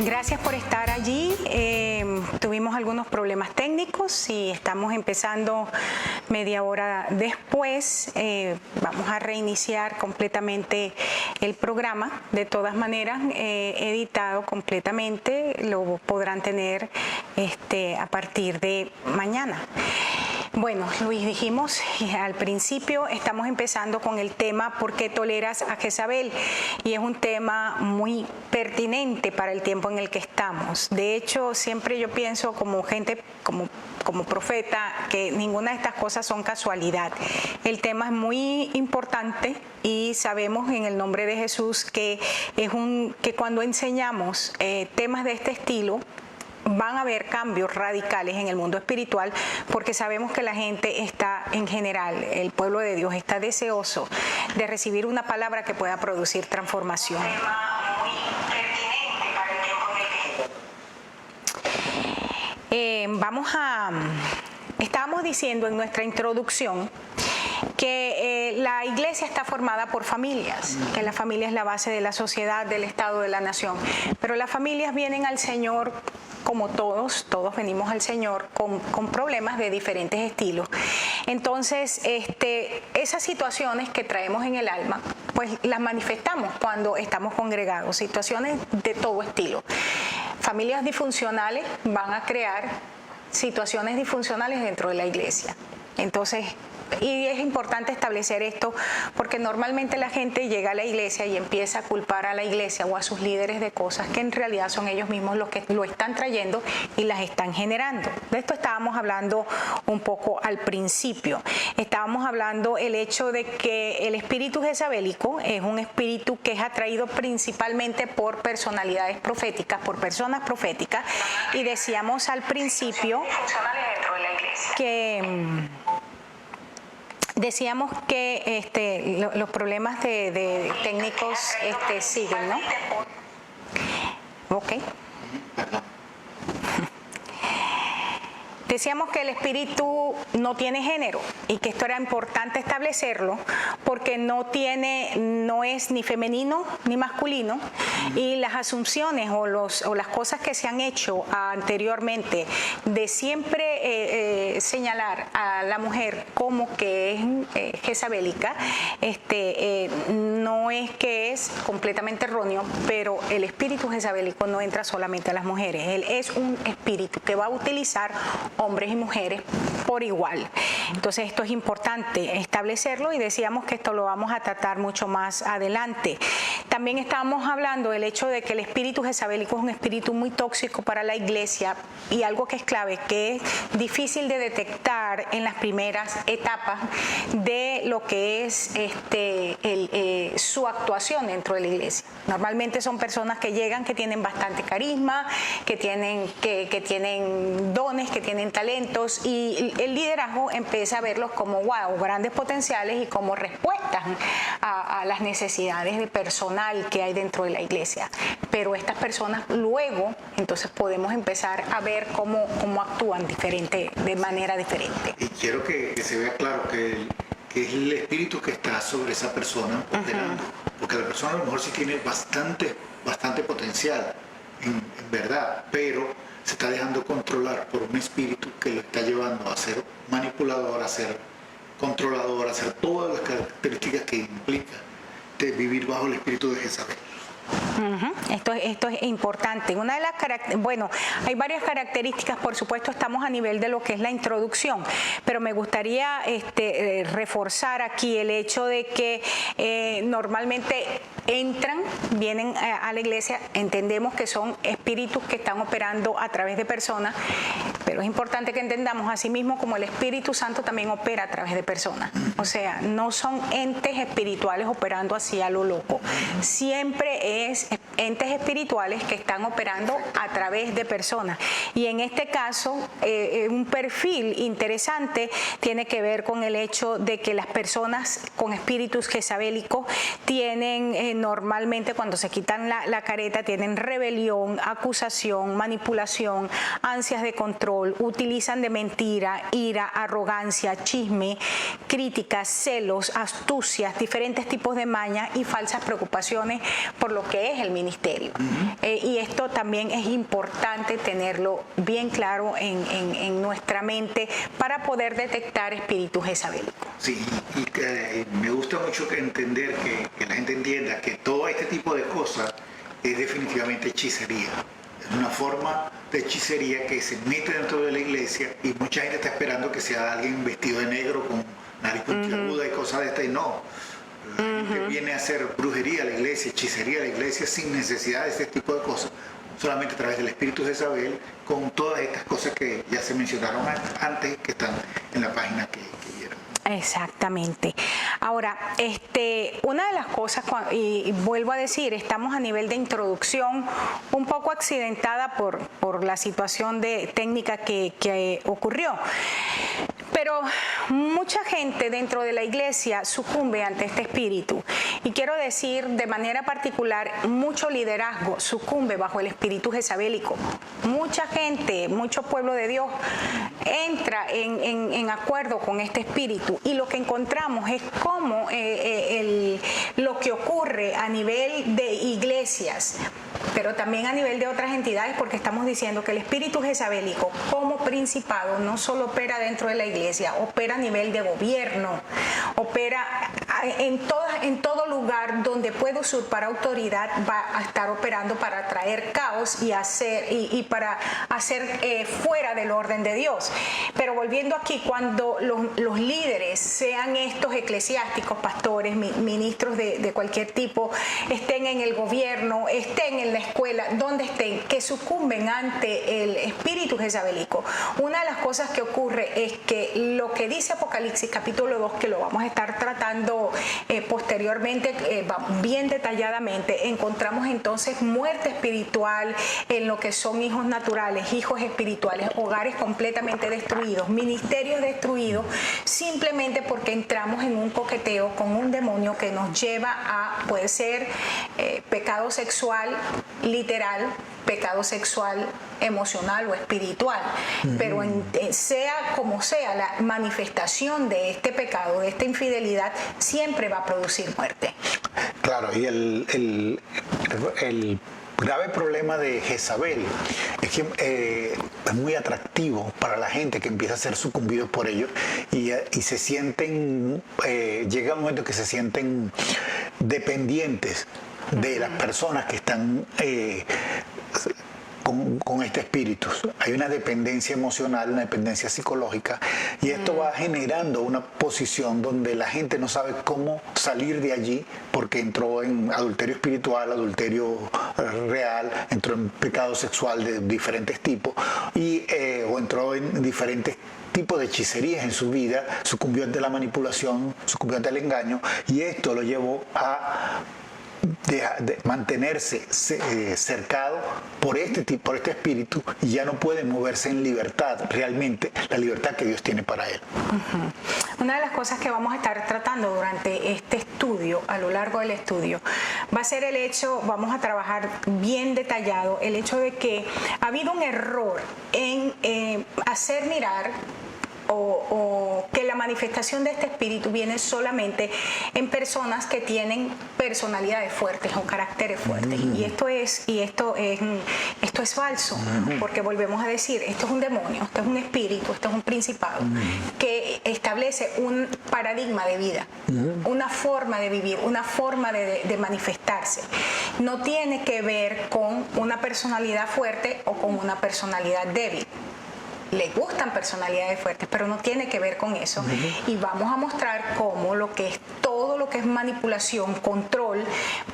Gracias por estar allí. Tuvimos algunos problemas técnicos y estamos empezando media hora después. Vamos a reiniciar completamente el programa. De todas maneras, editado completamente, lo podrán tener a partir de mañana. Bueno, Luis, dijimos al principio, estamos empezando con el tema ¿por qué toleras a Jezabel? Y es un tema muy pertinente para el tiempo en el que estamos. De hecho, siempre yo pienso como gente, como profeta, que ninguna de estas cosas son casualidad. El tema es muy importante y sabemos en el nombre de Jesús que cuando enseñamos temas de este estilo, van a haber cambios radicales en el mundo espiritual, porque sabemos que la gente está, en general, el pueblo de Dios está deseoso de recibir una palabra que pueda producir transformación. Estábamos diciendo en nuestra introducción que la iglesia está formada por familias, que la familia es la base de la sociedad, del Estado, de la nación, pero las familias vienen al Señor como todos venimos al Señor con problemas de diferentes estilos. Entonces, esas situaciones que traemos en el alma, pues las manifestamos cuando estamos congregados, situaciones de todo estilo. Familias disfuncionales van a crear situaciones disfuncionales dentro de la iglesia. Entonces, y es importante establecer esto porque normalmente la gente llega a la iglesia y empieza a culpar a la iglesia o a sus líderes de cosas que en realidad son ellos mismos los que lo están trayendo y las están generando. De esto estábamos hablando un poco al principio. Estábamos hablando el hecho de que el espíritu jezabélico es un espíritu que es atraído principalmente por personalidades proféticas, por personas proféticas, y decíamos al principio que los problemas de técnicos siguen, ¿no? Ok. Decíamos que el espíritu no tiene género y que esto era importante establecerlo porque no es ni femenino ni masculino, y las asunciones o las cosas que se han hecho anteriormente de siempre señalar a la mujer como que es jezabélica, no es que es completamente erróneo, pero el espíritu jezabélico no entra solamente a las mujeres. Él es un espíritu que va a utilizar hombres y mujeres por igual. Entonces esto es importante establecerlo y decíamos que esto lo vamos a tratar mucho más adelante. También estábamos hablando del hecho de que el espíritu jezabélico es un espíritu muy tóxico para la iglesia, y algo que es clave, que es difícil de detectar en las primeras etapas de lo que es su actuación dentro de la iglesia. Normalmente son personas que llegan, que tienen bastante carisma, que tienen dones, que tienen talentos, y el liderazgo empieza a verlos como grandes potenciales y como respuestas a las necesidades de personal que hay dentro de la iglesia. Pero estas personas luego entonces podemos empezar a ver cómo actúan de manera diferente. Y quiero que se vea claro que es el espíritu que está sobre esa persona operando, porque la persona a lo mejor sí tiene bastante potencial en verdad, pero se está dejando controlar por un espíritu que lo está llevando a ser manipulador, a ser controlador, a hacer todas las características que implica de vivir bajo el espíritu de Jezabel. Esto es importante. Una de las hay varias características, por supuesto. Estamos a nivel de lo que es la introducción, pero me gustaría reforzar aquí el hecho de que normalmente vienen a la iglesia, entendemos que son espíritus que están operando a través de personas, pero es importante que entendamos asimismo como el Espíritu Santo también opera a través de personas. O sea, no son entes espirituales operando así a lo loco. Siempre es entes espirituales que están operando a través de personas. Y en este caso, un perfil interesante tiene que ver con el hecho de que las personas con espíritus jezabélicos tienen normalmente, cuando se quitan la careta, tienen rebelión, acusación, manipulación, ansias de control, control, utilizan de mentira, ira, arrogancia, chisme, críticas, celos, astucias, diferentes tipos de mañas y falsas preocupaciones por lo que es el ministerio. Y esto también es importante tenerlo bien claro en nuestra mente para poder detectar espíritus jezabélicos. Sí, y me gusta mucho entender que la gente entienda que todo este tipo de cosas es definitivamente hechicería. Es una forma de hechicería que se mete dentro de la iglesia y mucha gente está esperando que sea alguien vestido de negro con nariz puntiaguda y cosas de esta, y no. La gente viene a hacer brujería a la iglesia, hechicería a la iglesia sin necesidad de este tipo de cosas, solamente a través del espíritu de Jezabel, con todas estas cosas que ya se mencionaron antes, que están en la página que vieron. Exactamente. Ahora, una de las cosas, y vuelvo a decir, estamos a nivel de introducción un poco accidentada por la situación técnica que ocurrió. Pero mucha gente dentro de la iglesia sucumbe ante este espíritu. Y quiero decir, de manera particular, mucho liderazgo sucumbe bajo el espíritu jezabélico. Mucha gente, mucho pueblo de Dios entra en acuerdo con este espíritu. Y lo que encontramos es cómo lo que ocurre a nivel de iglesias, pero también a nivel de otras entidades, porque estamos diciendo que el espíritu jezabélico como principado no solo opera dentro de la iglesia, opera a nivel de gobierno, opera en todo lugar donde puede usurpar autoridad, va a estar operando para traer caos y para hacer fuera del orden de Dios. Pero volviendo aquí, cuando los líderes, sean estos eclesiásticos, pastores, ministros de cualquier tipo, estén en el gobierno, estén en la escuela, donde estén, que sucumben ante el espíritu jezabélico, una de las cosas que ocurre es que lo que dice Apocalipsis capítulo 2, que lo vamos a estar tratando posteriormente bien detalladamente, encontramos entonces muerte espiritual en lo que son hijos naturales, hijos espirituales, hogares completamente destruidos, ministerios destruidos, simplemente porque entramos en un coqueteo con un demonio que nos lleva a, puede ser pecado sexual literal, pecado sexual emocional o espiritual, pero sea como sea, la manifestación de este pecado, de esta infidelidad, siempre va a producir muerte. Claro, y el grave problema de Jezabel es que es muy atractivo para la gente que empieza a ser sucumbidos por ellos y se sienten, llega un momento que se sienten dependientes de las personas que están con este espíritu. Hay una dependencia emocional, una dependencia psicológica, y esto va generando una posición donde la gente no sabe cómo salir de allí porque entró en adulterio espiritual, adulterio real, entró en pecado sexual de diferentes tipos o entró en diferentes tipos de hechicerías en su vida, sucumbió ante la manipulación, sucumbió ante el engaño, y esto lo llevó a de mantenerse cercado por este espíritu, y ya no puede moverse en libertad, realmente la libertad que Dios tiene para él. Una de las cosas que vamos a estar tratando durante este estudio, a lo largo del estudio, va a ser el hecho, vamos a trabajar bien detallado, el hecho de que ha habido un error en hacer mirar o que la manifestación de este espíritu viene solamente en personas que tienen personalidades fuertes o caracteres fuertes. Y esto es falso, porque volvemos a decir, esto es un demonio, esto es un espíritu, esto es un principado que establece un paradigma de vida, una forma de vivir, una forma de manifestarse. No tiene que ver con una personalidad fuerte o con una personalidad débil. Le gustan personalidades fuertes, pero no tiene que ver con eso. Y vamos a mostrar cómo todo lo que es manipulación, control,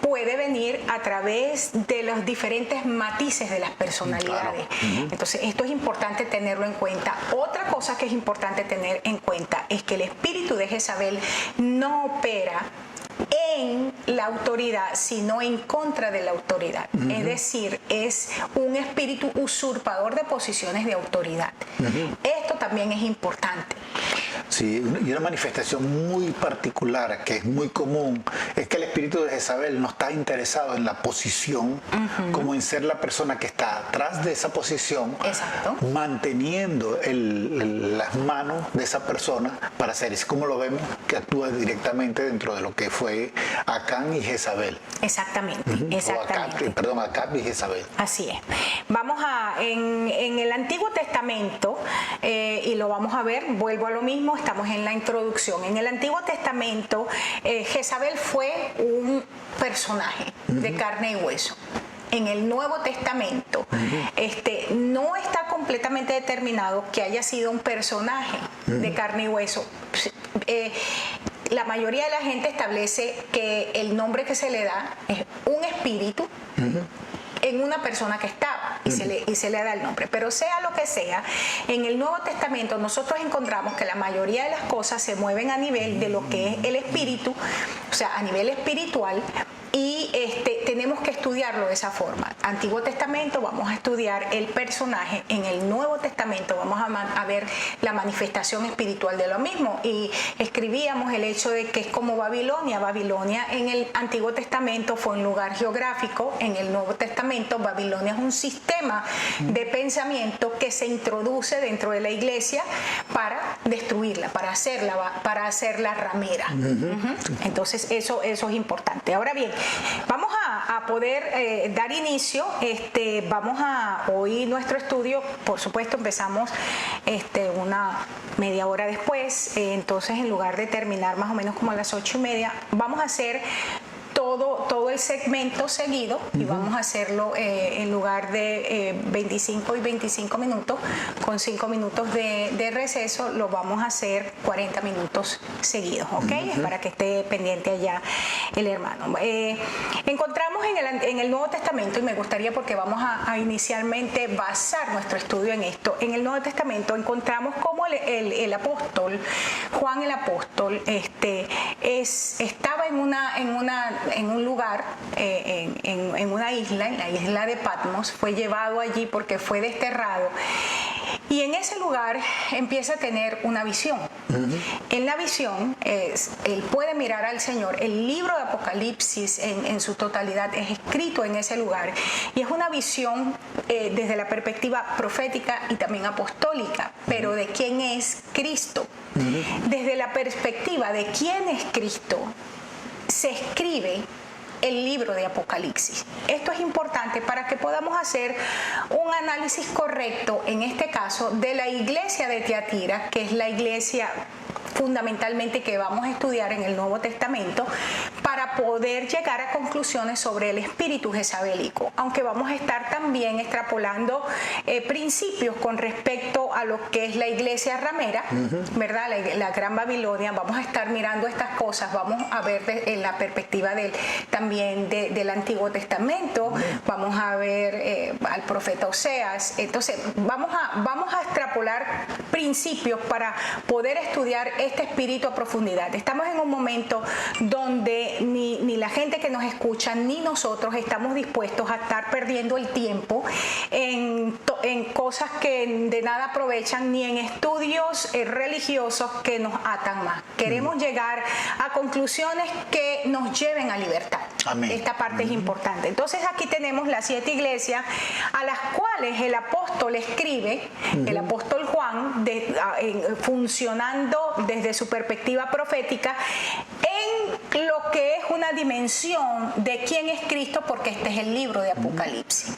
puede venir a través de los diferentes matices de las personalidades. Claro. Entonces, esto es importante tenerlo en cuenta. Otra cosa que es importante tener en cuenta es que el espíritu de Jezabel no opera en la autoridad, sino en contra de la autoridad. Es decir, es un espíritu usurpador de posiciones de autoridad. Esto también es importante. Sí, y una manifestación muy particular que es muy común es que el espíritu de Jezabel no está interesado en la posición, como en ser la persona que está atrás de esa posición, Exacto. manteniendo las manos de esa persona para hacer. Es como lo vemos que actúa directamente dentro de lo que fue Acán y Jezabel. Exactamente, Acab y Jezabel. Así es. Vamos en el Antiguo Testamento, y lo vamos a ver, vuelvo a lo mismo, estamos en la introducción. En el Antiguo Testamento, Jezabel fue un personaje de carne y hueso. En el Nuevo Testamento, no está completamente determinado que haya sido un personaje de carne y hueso. La mayoría de la gente establece que el nombre que se le da es un espíritu en una persona que estaba y se le da el nombre. Pero sea lo que sea, en el Nuevo Testamento nosotros encontramos que la mayoría de las cosas se mueven a nivel de lo que es el espíritu, o sea, a nivel espiritual, y tenemos que estudiarlo de esa forma. Antiguo Testamento vamos a estudiar el personaje, en el Nuevo Testamento vamos a ver la manifestación espiritual de lo mismo, y escribíamos el hecho de que es como Babilonia. Babilonia en el Antiguo Testamento fue un lugar geográfico, en el Nuevo Testamento Babilonia es un sistema de pensamiento que se introduce dentro de la iglesia para destruirla, para hacerla ramera. Entonces eso es importante. Ahora bien, vamos a poder dar inicio. Vamos a oír nuestro estudio. Por supuesto, empezamos una media hora después. Entonces, en lugar de terminar más o menos como a las 8:30, vamos a hacer todo el segmento seguido, y vamos a hacerlo en lugar de 25 y 25 minutos, con 5 minutos de receso, lo vamos a hacer 40 minutos seguidos, ¿ok? Es para que esté pendiente allá el hermano. Encontramos en el Nuevo Testamento, y me gustaría, porque vamos a inicialmente basar nuestro estudio en esto, en el Nuevo Testamento encontramos cómo el apóstol, Juan el apóstol, estaba en un lugar, en una isla, en la isla de Patmos, fue llevado allí porque fue desterrado, y en ese lugar empieza a tener una visión. En la visión, él puede mirar al Señor. El libro de Apocalipsis en su totalidad es escrito en ese lugar, y es una visión desde la perspectiva profética y también apostólica, pero de quién es Cristo. Desde la perspectiva de quién es Cristo, se escribe el libro de Apocalipsis. Esto es importante para que podamos hacer un análisis correcto, en este caso, de la iglesia de Tiatira, que es la iglesia fundamentalmente que vamos a estudiar en el Nuevo Testamento, para poder llegar a conclusiones sobre el espíritu jezabélico, aunque vamos a estar también extrapolando principios con respecto a lo que es la iglesia ramera, ¿verdad? La Gran Babilonia. Vamos a estar mirando estas cosas, vamos a ver en la perspectiva también del Antiguo Testamento, vamos a ver al profeta Oseas. Entonces vamos a extrapolar principios para poder estudiar este espíritu a profundidad. Estamos en un momento donde ni la gente que nos escucha ni nosotros estamos dispuestos a estar perdiendo el tiempo en cosas que de nada aprovechan, ni en estudios religiosos que nos atan más. Queremos llegar a conclusiones que nos lleven a libertad. Amén. Esta parte es importante. Entonces aquí tenemos las 7 iglesias a las cuales el apóstol escribe, el apóstol Juan, funcionando desde su perspectiva profética en lo que es una dimensión de quién es Cristo, porque este es el libro de Apocalipsis.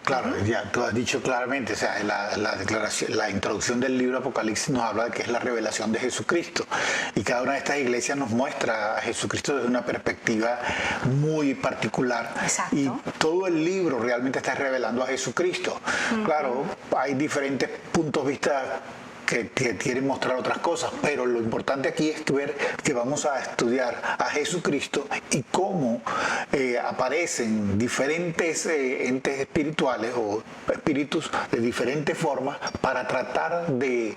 Claro, ya tú has dicho claramente, o sea, la introducción del libro Apocalipsis nos habla de que es la revelación de Jesucristo, y cada una de estas iglesias nos muestra a Jesucristo desde una perspectiva muy particular. Exacto. Y todo el libro realmente está revelando a Jesucristo. Claro, hay diferentes puntos de vista que quieren mostrar otras cosas, pero lo importante aquí es ver que vamos a estudiar a Jesucristo y cómo aparecen diferentes entes espirituales o espíritus de diferentes formas para tratar de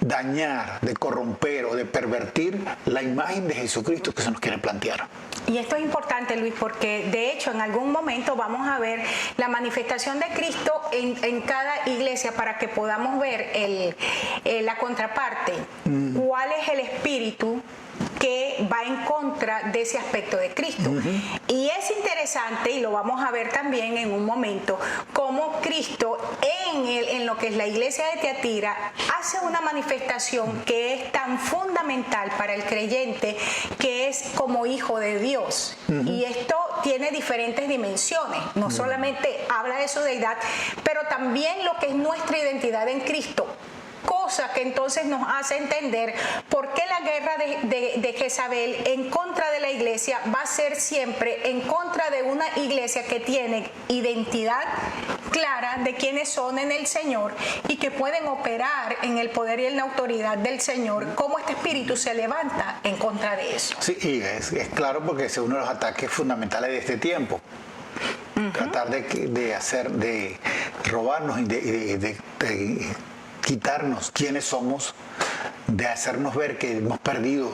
dañar, de corromper o de pervertir la imagen de Jesucristo que se nos quiere plantear. Y esto es importante, Luis, porque de hecho en algún momento vamos a ver la manifestación de Cristo en cada iglesia para que podamos ver la contraparte. ¿Cuál es el espíritu que va en contra de ese aspecto de Cristo? Y es interesante, y lo vamos a ver también en un momento, cómo Cristo en lo que es la iglesia de Tiatira hace una manifestación que es tan fundamental para el creyente, que es como hijo de Dios. Y esto tiene diferentes dimensiones, no solamente habla de su deidad, pero también lo que es nuestra identidad en Cristo. Cosa que entonces nos hace entender por qué la guerra de Jezabel en contra de la iglesia va a ser siempre en contra de una iglesia que tiene identidad clara de quiénes son en el Señor y que pueden operar en el poder y en la autoridad del Señor, cómo este espíritu se levanta en contra de eso. Sí, y es claro porque es uno de los ataques fundamentales de este tiempo. Tratar de robarnos y de quitarnos quiénes somos, de hacernos ver que hemos perdido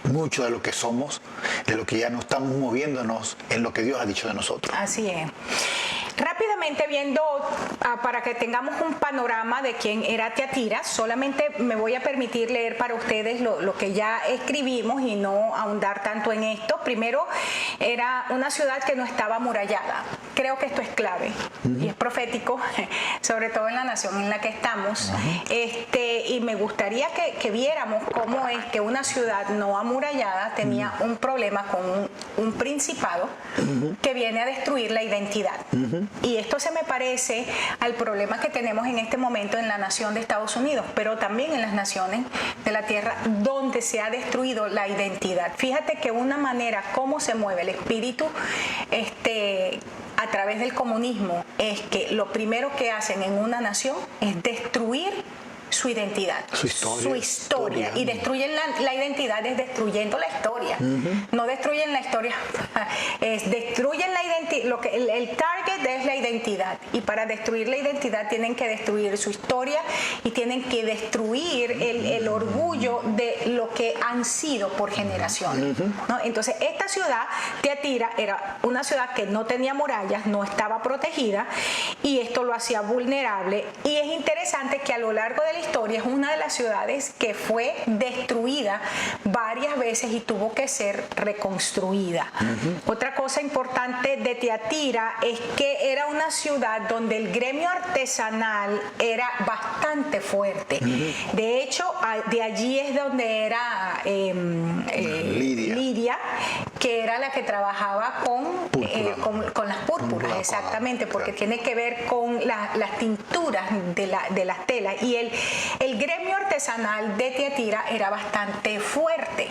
mucho de lo que somos, de lo que ya no estamos moviéndonos en lo que Dios ha dicho de nosotros. Así es. Rápidamente viendo, para que tengamos un panorama de quién era Tiatira, solamente me voy a permitir leer para ustedes lo que ya escribimos y no ahondar tanto en esto. Primero, era una ciudad que no estaba amurallada. Creo que esto es clave y es profético, sobre todo en la nación en la que estamos. Y me gustaría que viéramos cómo es que una ciudad no amurallada tenía un problema con un principado que viene a destruir la identidad. Y esto se me parece al problema que tenemos en este momento en la nación de Estados Unidos, pero también en las naciones de la tierra donde se ha destruido la identidad. Fíjate que una manera como se mueve el espíritu a través del comunismo es que lo primero que hacen en una nación es destruir su identidad, su historia. Y destruyen la identidad es destruyendo la historia. No destruyen la historia, destruyen la identidad. El target es la identidad. Y para destruir la identidad tienen que destruir su historia y tienen que destruir el orgullo de lo que han sido por generaciones. ¿No? Entonces, esta ciudad, Tiatira, era una ciudad que no tenía murallas, no estaba protegida, y esto lo hacía vulnerable. Y es interesante que a lo largo de la historia es una de las ciudades que fue destruida varias veces y tuvo que ser reconstruida. Otra cosa importante de Tiatira es que era una ciudad donde el gremio artesanal era bastante fuerte. De hecho, de allí es donde era Lidia, que era la que trabajaba con las púrpuras, exactamente, porque tiene que ver con las tinturas de las telas. Y el gremio artesanal de Tiatira era bastante fuerte.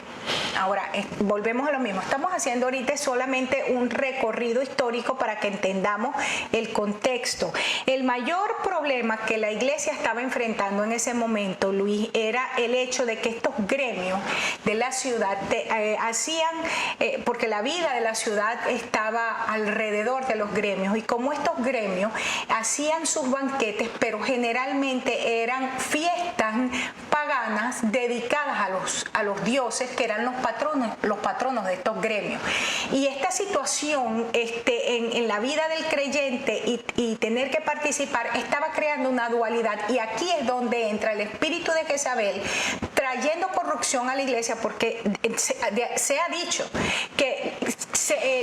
Ahora, volvemos a lo mismo. Estamos haciendo ahorita solamente un recorrido histórico para que entendamos el contexto. El mayor problema que la iglesia estaba enfrentando en ese momento, Luis, era el hecho de que estos gremios de la ciudad porque la vida de la ciudad estaba alrededor de los gremios, y como estos gremios hacían sus banquetes, pero generalmente eran fiestas paganas dedicadas a los dioses que eran los patronos de estos gremios. Y esta situación en la vida del creyente y tener que participar estaba creando una dualidad, y aquí es donde entra el espíritu de Jezabel trayendo corrupción a la iglesia, porque se ha dicho que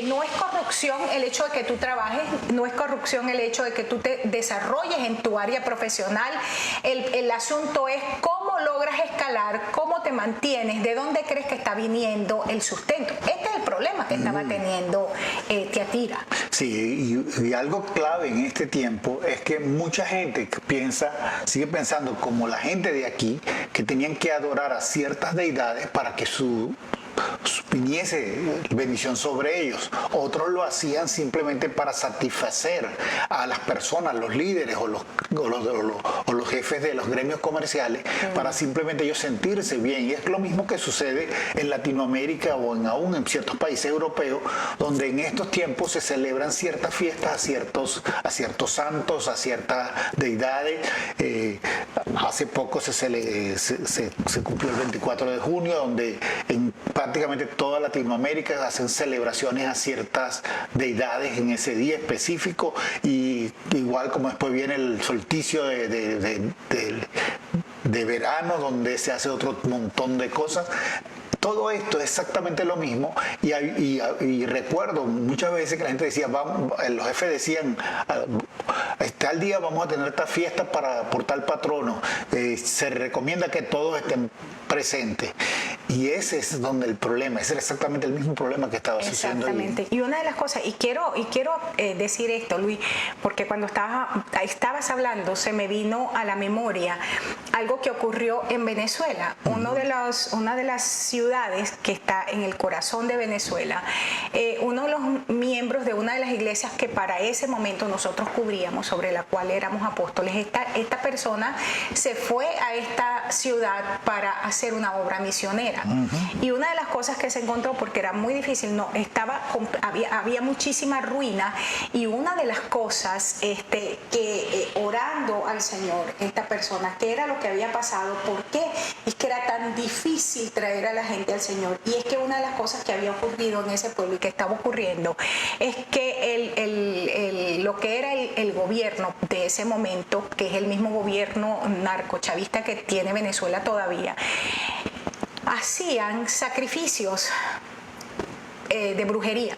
no es corrupción el hecho de que tú trabajes, no es corrupción el hecho de que tú te desarrolles en tu área profesional. El asunto es cómo logras escalar, cómo te mantienes, de dónde crees que está viniendo el sustento. Este es el problema que estaba teniendo Tiatira. Sí, y algo clave en este tiempo es que mucha gente sigue pensando como la gente de aquí, que tenían que adorar a ciertas deidades para que viniese bendición sobre ellos. Otros lo hacían simplemente para satisfacer a las personas, los líderes o los jefes de los gremios comerciales, para simplemente ellos sentirse bien. Y es lo mismo que sucede en Latinoamérica o aún en ciertos países europeos, donde en estos tiempos se celebran ciertas fiestas a ciertos santos, a ciertas deidades. Hace poco se cumplió el 24 de junio, donde prácticamente toda Latinoamérica hacen celebraciones a ciertas deidades en ese día específico, y igual como después viene el solsticio de verano, donde se hace otro montón de cosas. Todo esto es exactamente lo mismo, y recuerdo muchas veces que la gente decía, los jefes decían, tal día vamos a tener esta fiesta por tal patrono, se recomienda que todos estén presentes. Y ese es donde el problema, ese era exactamente el mismo problema que estaba sucediendo. Exactamente. Y una de las cosas, y quiero decir esto, Luis, porque cuando estabas hablando se me vino a la memoria algo que ocurrió en Venezuela. Una de las ciudades que está en el corazón de Venezuela, uno de los miembros de una de las iglesias que para ese momento nosotros cubríamos, sobre la cual éramos apóstoles, esta persona se fue a esta ciudad para hacer una obra misionera. Y una de las cosas que se encontró, porque era muy difícil, había muchísima ruina, y una de las cosas que orando al Señor, esta persona, ¿qué era lo que había pasado? ¿Por qué es que era tan difícil traer a la gente al Señor? Y es que una de las cosas que había ocurrido en ese pueblo y que estaba ocurriendo es que lo que era el gobierno de ese momento, que es el mismo gobierno narcochavista que tiene Venezuela todavía, hacían sacrificios de brujería,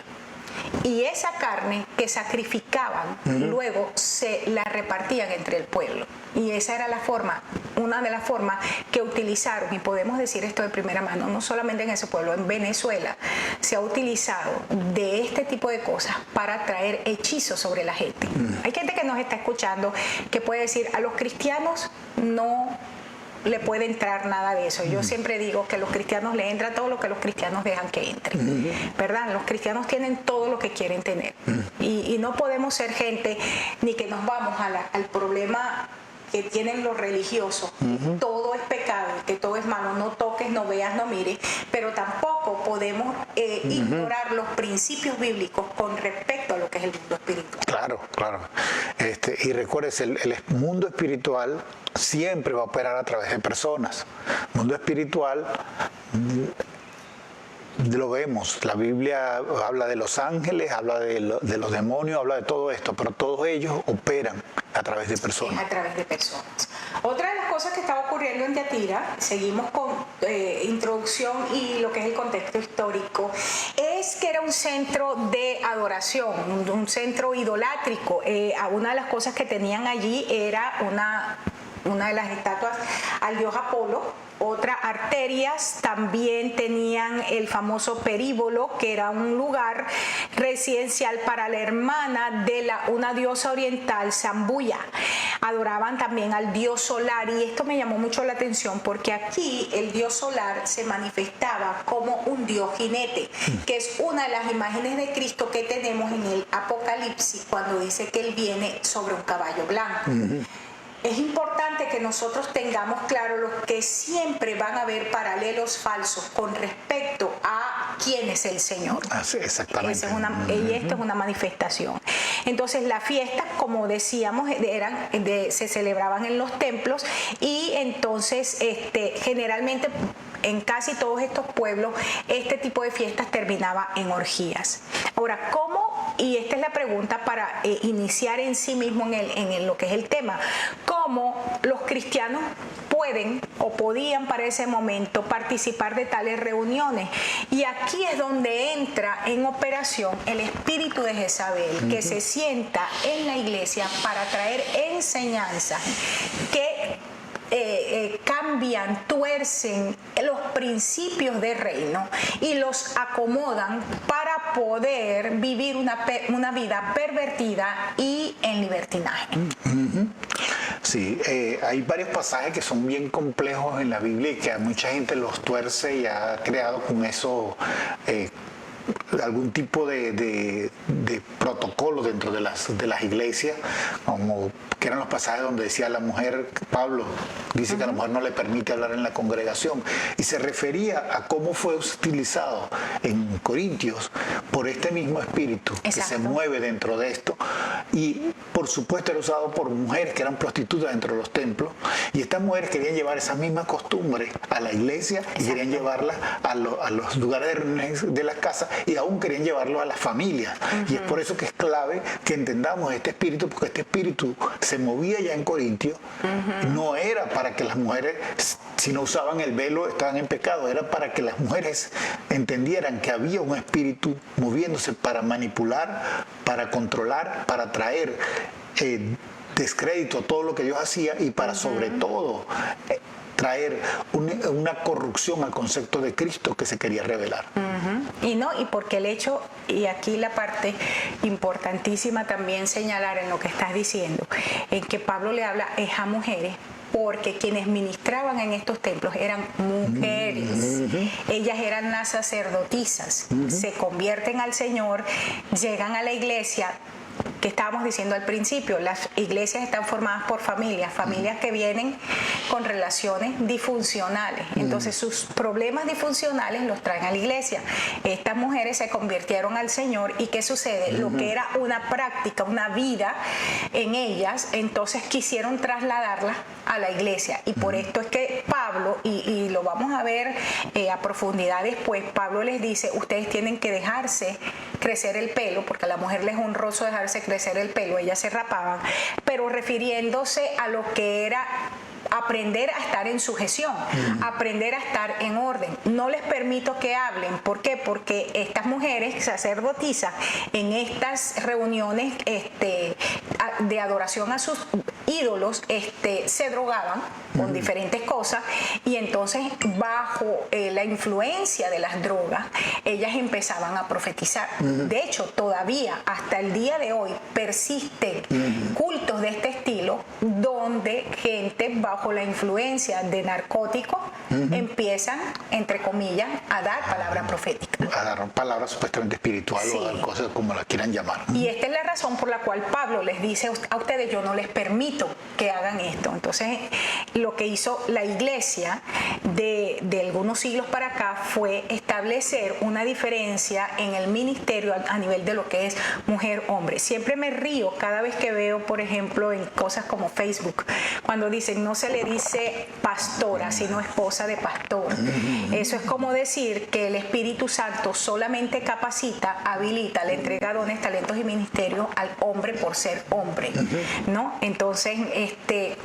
y esa carne que sacrificaban luego se la repartían entre el pueblo, y esa era una de las formas que utilizaron, y podemos decir esto de primera mano, no solamente en ese pueblo, en Venezuela se ha utilizado de este tipo de cosas para traer hechizos sobre la gente. Hay gente que nos está escuchando que puede decir, a los cristianos no le puede entrar nada de eso. Yo siempre digo que a los cristianos le entra todo lo que los cristianos dejan que entre, ¿verdad? Los cristianos tienen todo lo que quieren tener, y no podemos ser gente ni que nos vamos al problema que tienen los religiosos, que todo es pecado, que todo es malo, no toques, no veas, no mires, pero tampoco podemos ignorar los principios bíblicos con respecto a lo que es el mundo espiritual. Claro, claro. Y recuerdes, el mundo espiritual siempre va a operar a través de personas. El mundo espiritual lo vemos, la Biblia habla de los ángeles, habla de los demonios, habla de todo esto, pero todos ellos operan a través de personas. A través de personas. Otra de las cosas que estaba ocurriendo en Tiatira, seguimos con introducción y lo que es el contexto histórico, es que era un centro de adoración, un centro idolátrico. Una de las cosas que tenían allí era una de las estatuas al dios Apolo. Otras arterias también tenían el famoso períbolo, que era un lugar residencial para la hermana de una diosa oriental, Sambuya. Adoraban también al dios solar, y esto me llamó mucho la atención porque aquí el dios solar se manifestaba como un dios jinete, que es una de las imágenes de Cristo que tenemos en el Apocalipsis cuando dice que él viene sobre un caballo blanco. Es importante que nosotros tengamos claro que siempre van a haber paralelos falsos con respecto a quién es el Señor. Así, exactamente. Y esto es una manifestación. Entonces las fiestas, como decíamos, se celebraban en los templos, y entonces generalmente en casi todos estos pueblos este tipo de fiestas terminaba en orgías. Ahora, ¿cómo? Y esta es la pregunta para iniciar en sí mismo en lo que es el tema. ¿Cómo los cristianos pueden o podían para ese momento participar de tales reuniones? Y aquí es donde entra en operación el espíritu de Jezabel, que se sienta en la iglesia para traer enseñanzas que cambian, tuercen los principios del reino y los acomodan para poder vivir una vida pervertida y en libertinaje. Sí, hay varios pasajes que son bien complejos en la Biblia y que a mucha gente los tuerce y ha creado con eso algún tipo de protocolo dentro de las iglesias, como que eran los pasajes donde decía la mujer, Pablo dice que a la mujer no le permite hablar en la congregación, y se refería a cómo fue utilizado en Corintios por este mismo espíritu. Exacto. Que se mueve dentro de esto, y por supuesto era usado por mujeres que eran prostitutas dentro de los templos, y estas mujeres querían llevar esas mismas costumbres a la iglesia y querían llevarlas a los lugares de reuniones de las casas, y aún querían llevarlo a las familias. Y es por eso que es clave que entendamos este espíritu, porque este espíritu se movía ya en Corintio. No era para que las mujeres, si no usaban el velo, estaban en pecado, era para que las mujeres entendieran que había un espíritu moviéndose para manipular, para controlar, para traer descrédito a todo lo que Dios hacía, y para sobre todo traer una corrupción al concepto de Cristo que se quería revelar. Y porque el hecho, y aquí la parte importantísima también señalar en lo que estás diciendo, en que Pablo le habla es a mujeres, porque quienes ministraban en estos templos eran mujeres. Ellas eran las sacerdotisas, se convierten al Señor, llegan a la iglesia. Que estábamos diciendo al principio, las iglesias están formadas por familias que vienen con relaciones disfuncionales. Entonces sus problemas disfuncionales los traen a la iglesia. Estas mujeres se convirtieron al Señor, y ¿qué sucede? Lo que era una práctica, una vida en ellas, entonces quisieron trasladarla a la iglesia. Y por esto es que Pablo, y lo vamos a ver a profundidad después, Pablo les dice, ustedes tienen que dejarse crecer el pelo, porque a la mujer les es honroso dejarse crecer el pelo, ellas se rapaban, pero refiriéndose a lo que era aprender a estar en sujeción, aprender a estar en orden. No les permito que hablen. ¿Por qué? Porque estas mujeres sacerdotisas en estas reuniones de adoración a sus ídolos se drogaban con diferentes cosas, y entonces bajo la influencia de las drogas ellas empezaban a profetizar. De hecho, todavía hasta el día de hoy persisten cultos de este estilo, donde gente bajo la influencia de narcóticos empiezan, entre comillas, a dar palabra profética. A dar palabras supuestamente espirituales, o a dar cosas como las quieran llamar. Y esta es la razón por la cual Pablo les dice a ustedes, yo no les permito que hagan esto. Entonces, lo que hizo la iglesia de algunos siglos para acá fue establecer una diferencia en el ministerio a nivel de lo que es mujer-hombre. Siempre me río cada vez que veo, por ejemplo, en cosas como Facebook, cuando dicen no se le dice pastora, sino esposa de pastor. Eso es como decir que el Espíritu Santo solamente capacita, habilita, le entrega dones, talentos y ministerios al hombre por ser hombre, ¿no? Entonces,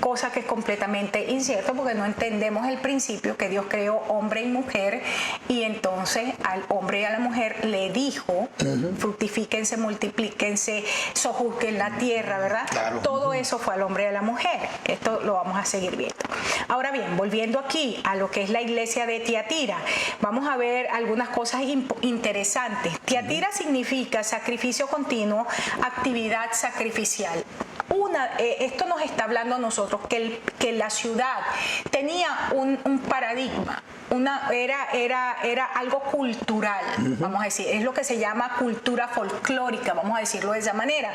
cosa que es completamente incierta, porque no entendemos el principio que Dios creó hombre y mujer, y entonces al hombre y a la mujer le dijo, fructifíquense, multiplíquense, sojuzguen la tierra, ¿verdad? Claro. Todo eso fue al hombre y a la mujer. Esto lo vamos a seguir viendo. Ahora bien, volviendo aquí a lo que es la iglesia de Tiatira, vamos a ver algunas cosas interesantes. Tiatira significa sacrificio continuo, actividad sacrificial. Esto nos está hablando a nosotros que la ciudad tenía un paradigma, era algo cultural, vamos a decir, es lo que se llama cultura folclórica, vamos a decirlo de esa manera,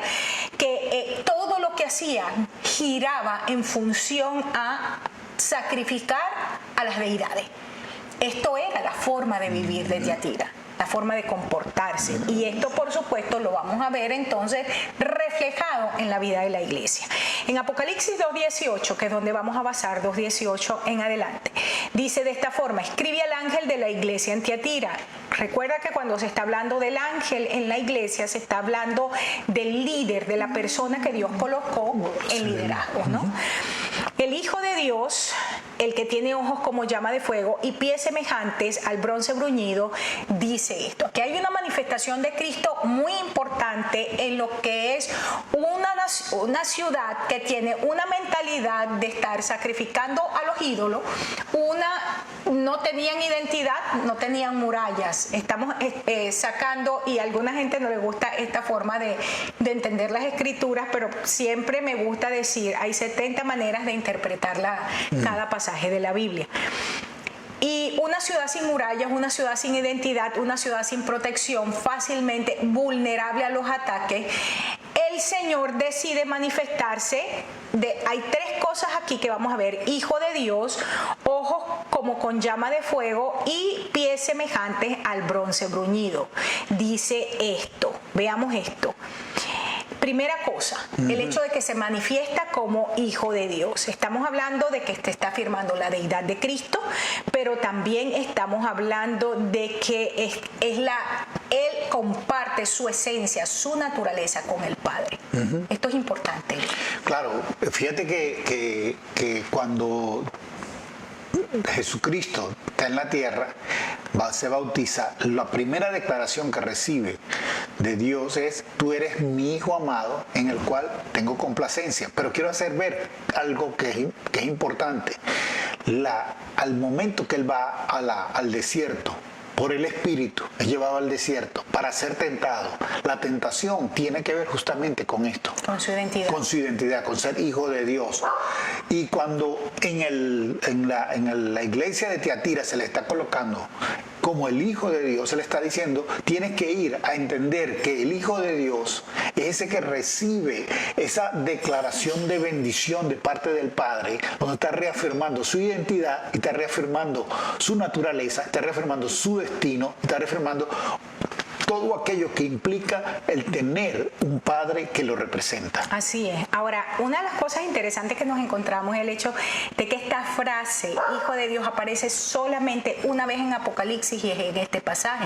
que todo lo que hacían giraba en función a sacrificar a las deidades. Esto era la forma de vivir de Tiatira, la forma de comportarse, y esto por supuesto lo vamos a ver entonces reflejado en la vida de la iglesia. En Apocalipsis 2:18, que es donde vamos a basar, 2:18 en adelante, dice de esta forma: escribe al ángel de la iglesia en Tiatira. Recuerda que cuando se está hablando del ángel en la iglesia, se está hablando del líder, de la persona que Dios colocó en liderazgo, ¿no? El Hijo de Dios, el que tiene ojos como llama de fuego y pies semejantes al bronce bruñido, dice esto. Aquí hay una manifestación de Cristo muy importante en lo que es una ciudad que tiene una mentalidad de estar sacrificando a los ídolos. No tenían identidad, no tenían murallas. Estamos sacando, y a alguna gente no le gusta esta forma de entender las escrituras, pero siempre me gusta decir, hay 70 maneras de interpretar cada pasaje de la Biblia. Y una ciudad sin murallas, una ciudad sin identidad, una ciudad sin protección, fácilmente vulnerable a los ataques, el Señor decide manifestarse. Hay tres cosas aquí que vamos a ver: Hijo de Dios, ojos como con llama de fuego y pies semejantes al bronce bruñido. Dice esto, veamos esto. primera cosa, el hecho de que se manifiesta como hijo de Dios. Estamos hablando de que está afirmando la deidad de Cristo, pero también estamos hablando de que Él comparte su esencia, su naturaleza con el Padre. Esto es importante. Claro, fíjate que cuando Jesucristo está en la tierra, se bautiza, la primera declaración que recibe de Dios es: tú eres mi hijo amado en el cual tengo complacencia. Pero quiero hacer ver algo que es importante. Al momento que él va al desierto, por el Espíritu, es llevado al desierto para ser tentado. La tentación tiene que ver justamente con esto. Con su identidad. Con su identidad, con ser hijo de Dios. Y cuando en la iglesia de Tiatira se le está colocando como el hijo de Dios, se le está diciendo: tienes que ir a entender que el hijo de Dios es ese que recibe esa declaración de bendición de parte del Padre, donde está reafirmando su identidad y está reafirmando su naturaleza, está reafirmando su destino, está reafirmando todo aquello que implica el tener un padre que lo representa. Así es. Ahora, una de las cosas interesantes que nos encontramos es el hecho de que esta frase, hijo de Dios, aparece solamente una vez en Apocalipsis y es en este pasaje.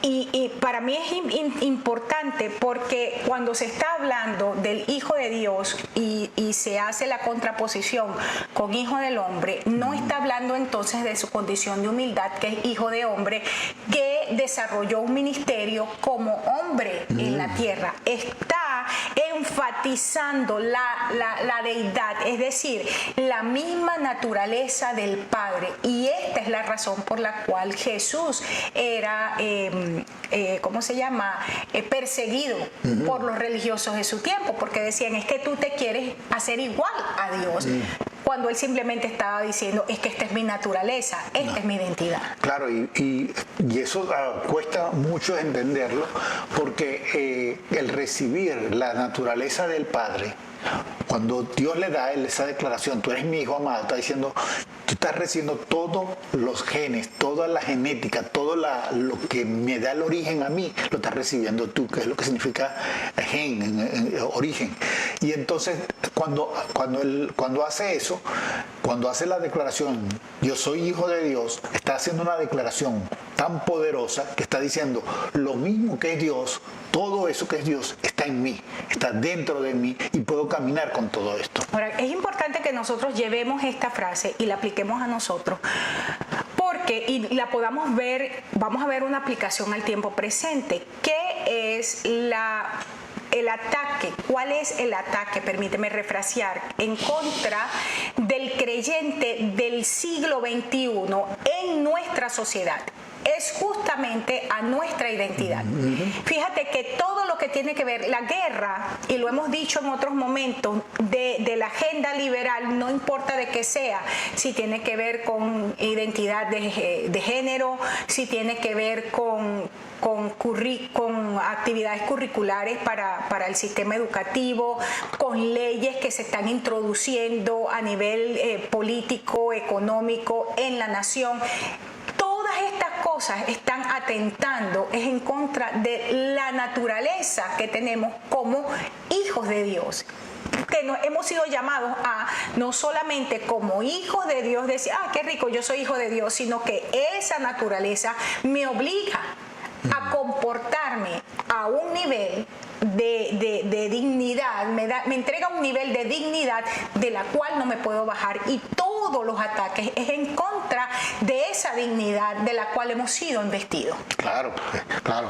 Y para mí es importante porque cuando se está hablando del hijo de Dios y se hace la contraposición con hijo del hombre, no está hablando entonces de su condición de humildad, que es hijo de hombre, que desarrolló un ministerio como hombre en la tierra. Está enfatizando la deidad, es decir, la misma naturaleza del Padre. Y esta es la razón por la cual Jesús era, perseguido por los religiosos de su tiempo, porque decían: es que tú te quieres hacer igual a Dios. Cuando él simplemente estaba diciendo: es que esta es mi naturaleza, esta es mi identidad. Claro, y eso cuesta mucho entenderlo, porque el recibir la naturaleza del Padre, cuando Dios le da a él esa declaración: tú eres mi hijo amado, está diciendo: tú estás recibiendo todos los genes, toda la genética, todo lo que me da el origen a mí, lo estás recibiendo tú, que es lo que significa gen, origen. Y entonces cuando hace eso, cuando hace la declaración: yo soy hijo de Dios, está haciendo una declaración tan poderosa que está diciendo: lo mismo que es Dios, todo eso que es Dios está en mí, está dentro de mí, y puedo caminar con todo esto. Ahora, es importante que nosotros llevemos esta frase y la apliquemos a nosotros, porque y la podamos ver, vamos a ver una aplicación al tiempo presente. ¿Qué es el ataque? ¿Cuál es el ataque? Permíteme refrasear, en contra del creyente del siglo XXI en nuestra sociedad. Es justamente a nuestra identidad. Fíjate que todo lo que tiene que ver, la guerra, y lo hemos dicho en otros momentos, de la agenda liberal, no importa de qué sea, si tiene que ver con identidad de género, si tiene que ver con actividades curriculares para el sistema educativo, con leyes que se están introduciendo a nivel político, económico en la nación. Todas estas cosas están atentando en contra de la naturaleza que tenemos como hijos de Dios, que hemos sido llamados a no solamente como hijos de Dios decir: qué rico, yo soy hijo de Dios, sino que esa naturaleza me obliga a comportarme a un nivel de dignidad, me entrega un nivel de dignidad de la cual no me puedo bajar, y todos los ataques es en contra de esa dignidad de la cual hemos sido investidos. Claro, claro.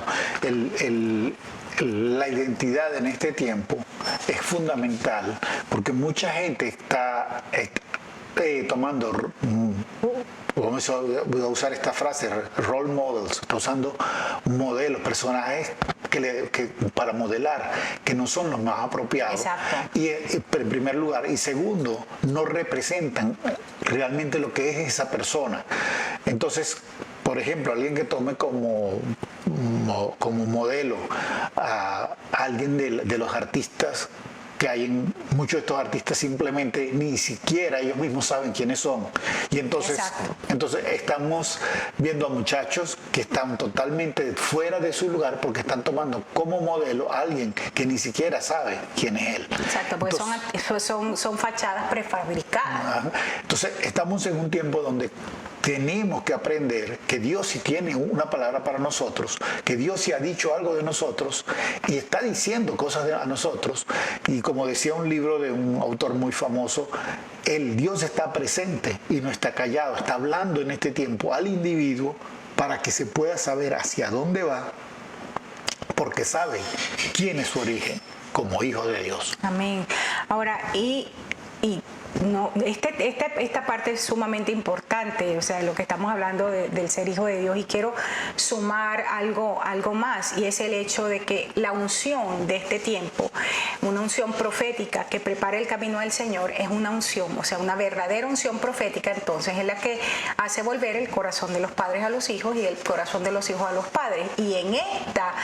La identidad en este tiempo es fundamental, porque mucha gente está tomando, vamos a usar esta frase, role models, está usando modelos, personajes para modelar, que no son los más apropiados. Exacto. Y en primer lugar, y segundo, no representan realmente lo que es esa persona. Entonces, por ejemplo, alguien que tome como modelo a alguien de los artistas que hay en muchos de estos artistas, simplemente ni siquiera ellos mismos saben quiénes son. Y entonces estamos viendo a muchachos que están totalmente fuera de su lugar porque están tomando como modelo a alguien que ni siquiera sabe quién es él. Exacto, porque son fachadas prefabricadas. Ajá. Entonces estamos en un tiempo donde tenemos que aprender que Dios sí tiene una palabra para nosotros, que Dios sí ha dicho algo de nosotros y está diciendo cosas a nosotros. Y como decía un libro de un autor muy famoso, el Dios está presente y no está callado, está hablando en este tiempo al individuo para que se pueda saber hacia dónde va, porque sabe quién es su origen como hijo de Dios. Amén. Ahora, no, esta parte es sumamente importante, o sea, lo que estamos hablando del ser hijo de Dios, y quiero sumar algo más, y es el hecho de que la unción de este tiempo, una unción profética que prepara el camino al Señor, es una unción, o sea, una verdadera unción profética. Entonces es la que hace volver el corazón de los padres a los hijos y el corazón de los hijos a los padres, y en esta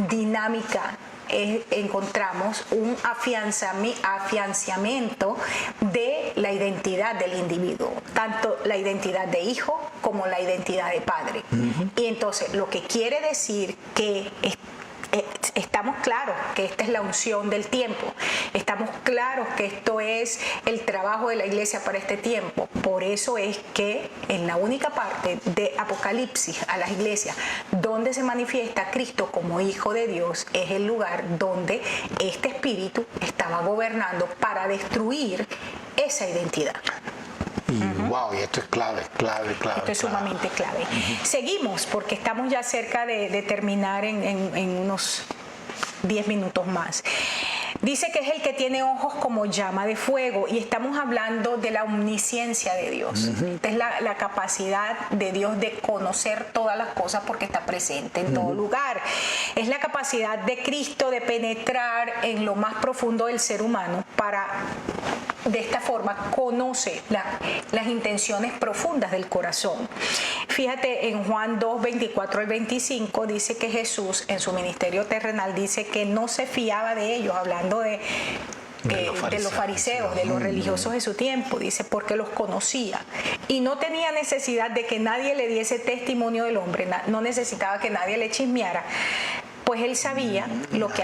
dinámica encontramos un afianzamiento de la identidad del individuo, tanto la identidad de hijo como la identidad de padre. Y entonces lo que quiere decir que estamos claros que esta es la unción del tiempo, estamos claros que esto es el trabajo de la iglesia para este tiempo. Por eso es que en la única parte de Apocalipsis a las iglesias donde se manifiesta Cristo como Hijo de Dios es el lugar donde este espíritu estaba gobernando para destruir esa identidad. Y wow, y esto es clave. Esto es sumamente clave. Seguimos porque estamos ya cerca de terminar en unos 10 minutos más. Dice que es el que tiene ojos como llama de fuego, y estamos hablando de la omnisciencia de Dios. Esta es la capacidad de Dios de conocer todas las cosas porque está presente en todo lugar. Es la capacidad de Cristo de penetrar en lo más profundo del ser humano para... De esta forma conoce las intenciones profundas del corazón. Fíjate, en Juan 2, 24 al 25 dice que Jesús en su ministerio terrenal dice que no se fiaba de ellos, hablando de los fariseos, de los religiosos de su tiempo. Dice, porque los conocía y no tenía necesidad de que nadie le diese testimonio del hombre, no necesitaba que nadie le chismeara, pues él sabía lo que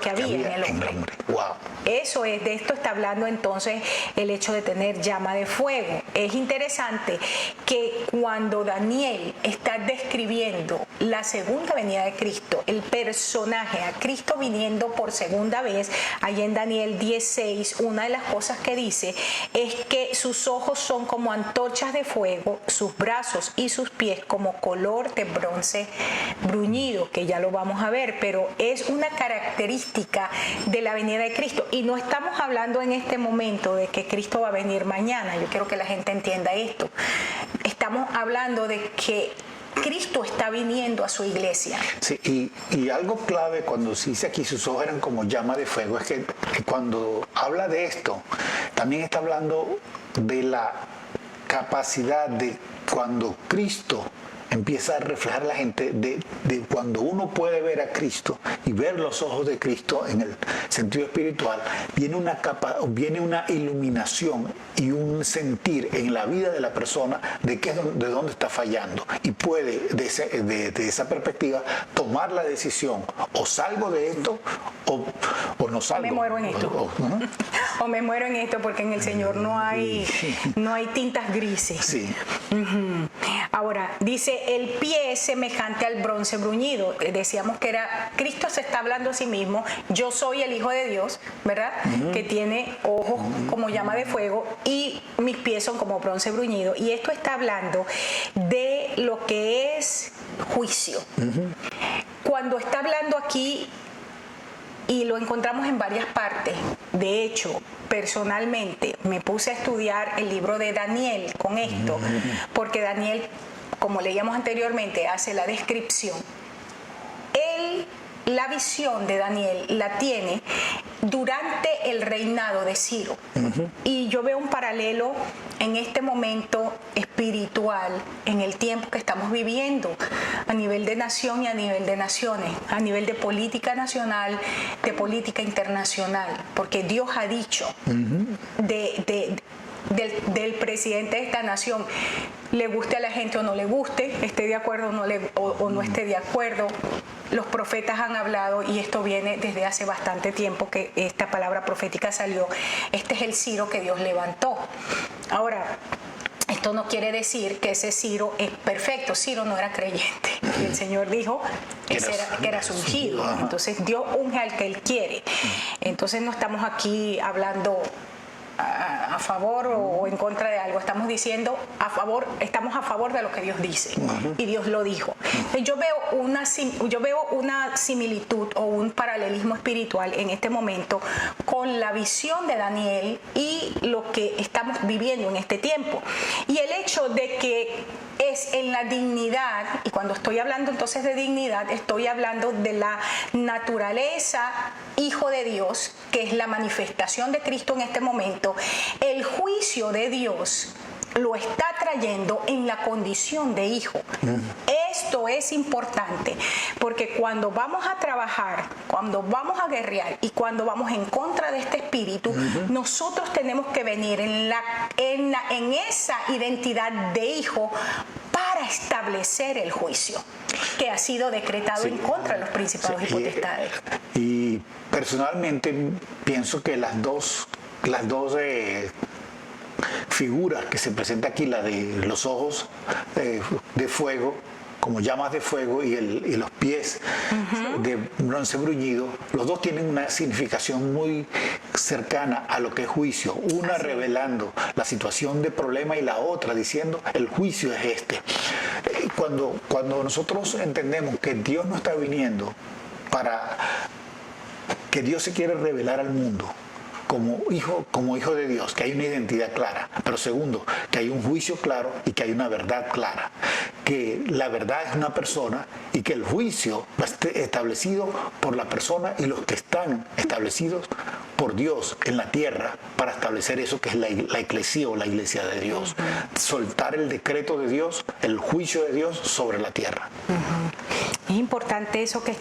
había en el hombre. Wow. Eso es, de esto está hablando entonces el hecho de tener llama de fuego. Es interesante que cuando Daniel está describiendo la segunda venida de Cristo, el personaje, a Cristo viniendo por segunda vez, allá en Daniel 10:6, una de las cosas que dice es que sus ojos son como antorchas de fuego, sus brazos y sus pies como color de bronce bruñido, que ya lo vamos a ver, pero es una característica de la venida de Cristo. Y no estamos hablando en este momento de que Cristo va a venir mañana. Yo quiero que la gente entienda esto. Estamos hablando de que Cristo está viniendo a su iglesia. Sí, y algo clave cuando se dice aquí sus ojos eran como llama de fuego, es que cuando habla de esto, también está hablando de la capacidad de cuando Cristo empieza a reflejar a la gente de cuando uno puede ver a Cristo y ver los ojos de Cristo en el sentido espiritual, viene una iluminación y un sentir en la vida de la persona de dónde está fallando, y puede de esa perspectiva tomar la decisión: o salgo de esto o no salgo. Me muero en esto. O me muero en esto, porque en el Señor no hay tintas grises. Sí. Ahora, dice, el pie es semejante al bronce bruñido. Decíamos que Cristo se está hablando a sí mismo: yo soy el Hijo de Dios, ¿verdad? Que tiene ojos como llama de fuego y mis pies son como bronce bruñido. Y esto está hablando de lo que es juicio. Cuando está hablando aquí, y lo encontramos en varias partes. De hecho, personalmente me puse a estudiar el libro de Daniel con esto, porque Daniel, como leíamos anteriormente, hace la descripción. La visión de Daniel la tiene durante el reinado de Ciro. Y yo veo un paralelo en este momento espiritual, en el tiempo que estamos viviendo, a nivel de nación y a nivel de naciones, a nivel de política nacional, de política internacional, porque Dios ha dicho del presidente de esta nación, le guste a la gente o no le guste, esté de acuerdo o no esté de acuerdo. Los profetas han hablado, y esto viene desde hace bastante tiempo que esta palabra profética salió. Este es el Ciro que Dios levantó. Ahora, esto no quiere decir que ese Ciro es perfecto. Ciro no era creyente. Y el Señor dijo que era su ungido. Entonces Dios unge al que Él quiere. Entonces no estamos aquí hablando a favor o en contra de algo. Estamos diciendo estamos a favor de lo que Dios dice. Y Dios lo dijo. Yo veo una similitud o un paralelismo espiritual en este momento con la visión de Daniel y lo que estamos viviendo en este tiempo. Y el hecho de que es en la dignidad, y cuando estoy hablando entonces de dignidad, estoy hablando de la naturaleza Hijo de Dios, que es la manifestación de Cristo en este momento. El juicio de Dios lo está trayendo en la condición de hijo. Esto es importante, porque cuando vamos a trabajar, cuando vamos a guerrear y cuando vamos en contra de este espíritu, nosotros tenemos que venir en esa identidad de hijo para establecer el juicio que ha sido decretado en contra de los principados y potestades. Y personalmente pienso que las dos figuras que se presenta aquí, la de los ojos de fuego, como llamas de fuego, y los pies de bronce bruñido, los dos tienen una significación muy cercana a lo que es juicio. Una revelando la situación de problema y la otra diciendo el juicio es este. Cuando nosotros entendemos que Dios no está viniendo que Dios se quiere revelar al mundo como hijo de Dios, que hay una identidad clara, pero segundo, que hay un juicio claro y que hay una verdad clara, que la verdad es una persona y que el juicio está establecido por la persona y los que están establecidos por Dios en la tierra para establecer eso que es la iglesia o la iglesia de Dios. Soltar el decreto de Dios, el juicio de Dios sobre la tierra. Es importante eso que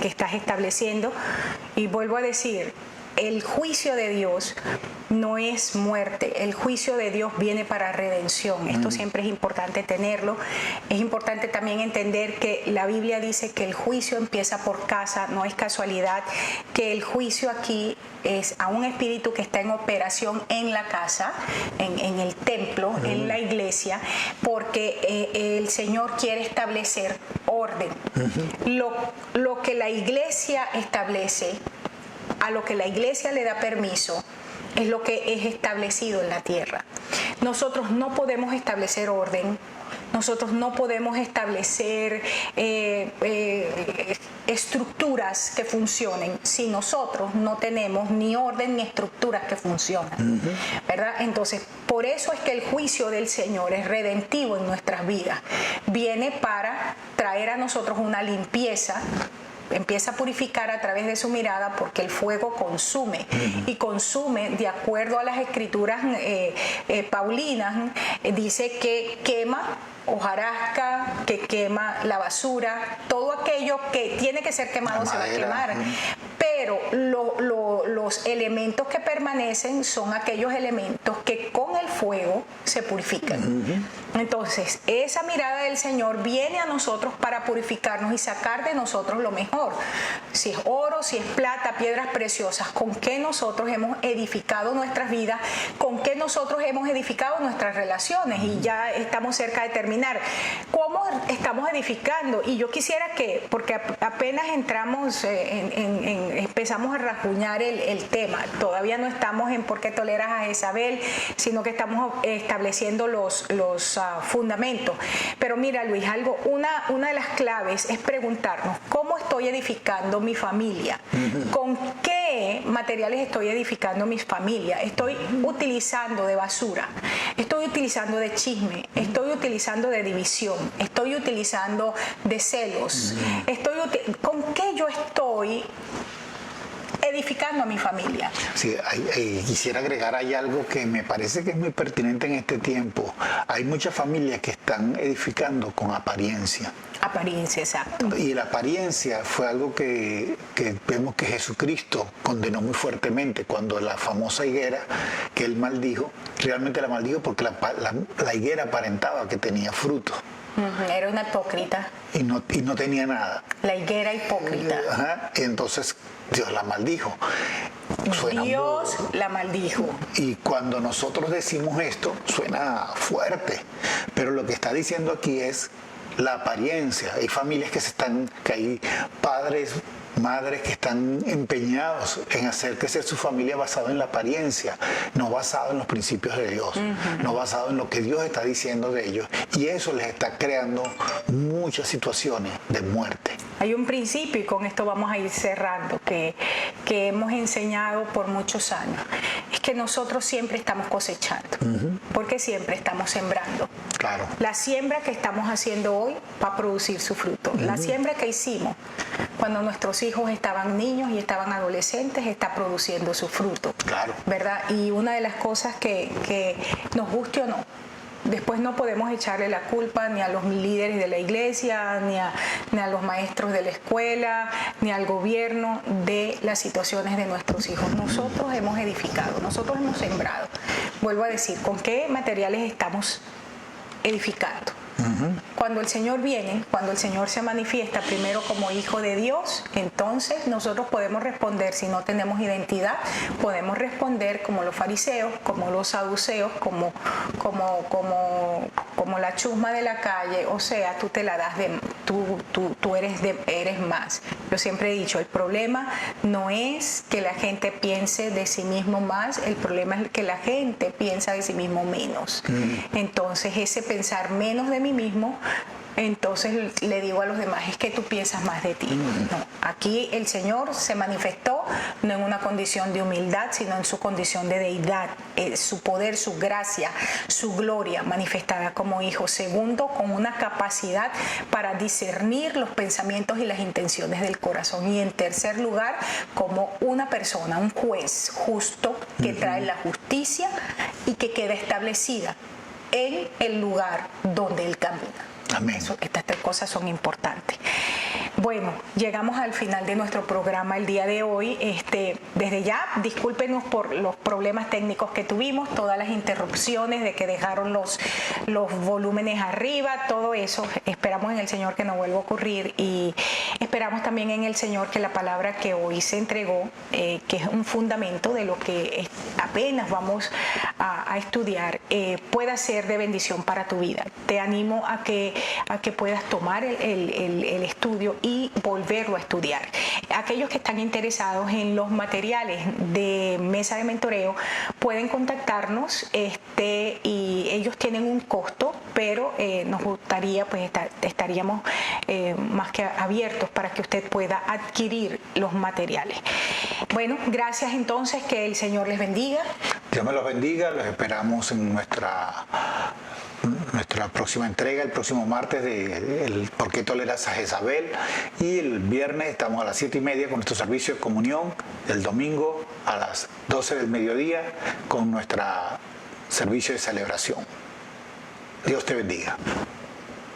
estás estableciendo, y vuelvo a decir, el juicio de Dios no es muerte, el juicio de Dios viene para redención. Esto siempre es importante tenerlo. Es importante también entender que la Biblia dice que el juicio empieza por casa, no es casualidad que el juicio aquí es a un espíritu que está en operación en la casa, en el templo, en la iglesia, porque el Señor quiere establecer orden. Lo que la iglesia establece, a lo que la iglesia le da permiso, es lo que es establecido en la tierra. Nosotros no podemos establecer orden, nosotros no podemos establecer estructuras que funcionen si nosotros no tenemos ni orden ni estructuras que funcionan, ¿verdad? Entonces, por eso es que el juicio del Señor es redentivo en nuestras vidas. Viene para traer a nosotros una limpieza. Empieza a purificar a través de su mirada, porque el fuego consume, y consume de acuerdo a las escrituras paulinas. Dice que quema hojarasca, que quema la basura, todo aquello que tiene que ser quemado se va a quemar. Pero los elementos que permanecen son aquellos elementos que con el fuego se purifican. Entonces, esa mirada del Señor viene a nosotros para purificarnos y sacar de nosotros lo mejor. Si es oro, si es plata, piedras preciosas, con qué nosotros hemos edificado nuestras vidas, con qué nosotros hemos edificado nuestras relaciones. Y ya estamos cerca de terminar. ¿Cómo estamos edificando? Y yo quisiera que, porque apenas entramos empezamos a rasguñar el tema, todavía no estamos en por qué toleras a Jezabel, sino que estamos estableciendo los fundamentos. Pero mira, Luis, una de las claves es preguntarnos, ¿cómo estoy edificando mi familia? ¿Con qué materiales estoy edificando mi familia? ¿Estoy utilizando de basura? ¿Estoy utilizando de chisme? ¿Estoy utilizando de división? ¿Estoy utilizando de celos? ¿Con qué yo estoy edificando a mi familia. Sí, quisiera agregar, hay algo que me parece que es muy pertinente en este tiempo. Hay muchas familias que están edificando con apariencia. Apariencia, exacto. Y la apariencia fue algo que vemos que Jesucristo condenó muy fuertemente cuando la famosa higuera que él maldijo, realmente la maldijo porque la higuera aparentaba que tenía fruto. Era una hipócrita. Y no tenía nada. La higuera hipócrita. Ajá, y entonces Dios la maldijo. Dios la maldijo. Y cuando nosotros decimos esto, suena fuerte. Pero lo que está diciendo aquí es la apariencia. Hay familias que hay padres, madres que están empeñados en hacer crecer su familia basado en la apariencia, no basado en los principios de Dios, no basado en lo que Dios está diciendo de ellos. Y eso les está creando muchas situaciones de muerte. Hay un principio, y con esto vamos a ir cerrando, que hemos enseñado por muchos años. Es que nosotros siempre estamos cosechando, porque siempre estamos sembrando. Claro. La siembra que estamos haciendo hoy va a producir su fruto. La siembra que hicimos cuando nuestros hijos estaban niños y estaban adolescentes está produciendo su fruto. Claro. ¿Verdad? Y una de las cosas que nos guste o no, después no podemos echarle la culpa ni a los líderes de la iglesia, ni a los maestros de la escuela, ni al gobierno de las situaciones de nuestros hijos. Nosotros hemos edificado, nosotros hemos sembrado. Vuelvo a decir, ¿con qué materiales estamos edificando? Cuando el Señor viene, cuando el Señor se manifiesta primero como Hijo de Dios, entonces nosotros podemos responder, si no tenemos identidad, podemos responder como los fariseos, como los saduceos, como la chusma de la calle, o sea, tú te la das de, tú eres más. Yo siempre he dicho, el problema no es que la gente piense de sí mismo más, el problema es que la gente piensa de sí mismo menos. Entonces ese pensar menos de mí mismo, entonces le digo a los demás, es que tú piensas más de ti. No, aquí el Señor se manifestó no en una condición de humildad, sino en su condición de deidad, su poder, su gracia, su gloria manifestada como hijo. Segundo, con una capacidad para discernir los pensamientos y las intenciones del corazón. Y en tercer lugar, como una persona, un juez justo que trae la justicia y que queda establecida en el lugar donde él camina. Amén. Estas tres cosas son importantes. Bueno, llegamos al final de nuestro programa el día de hoy. Desde ya, discúlpenos por los problemas técnicos que tuvimos, todas las interrupciones de que dejaron los volúmenes arriba, todo eso. Esperamos en el Señor que no vuelva a ocurrir y esperamos también en el Señor que la palabra que hoy se entregó, que es un fundamento de lo que apenas vamos a estudiar, pueda ser de bendición para tu vida. Te animo a que puedas tomar el estudio y volverlo a estudiar. Aquellos que están interesados en los materiales de Mesa de Mentoreo pueden contactarnos y ellos tienen un costo, pero nos gustaría, pues estaríamos más que abiertos para que usted pueda adquirir los materiales. Bueno, gracias entonces, que el Señor les bendiga. Dios me los bendiga, los esperamos en nuestra próxima entrega, el próximo martes de el ¿Por qué toleras a Jezabel? Y el viernes estamos a las 7:30 con nuestro servicio de comunión, el domingo a las 12 del mediodía con nuestro servicio de celebración. Dios te bendiga.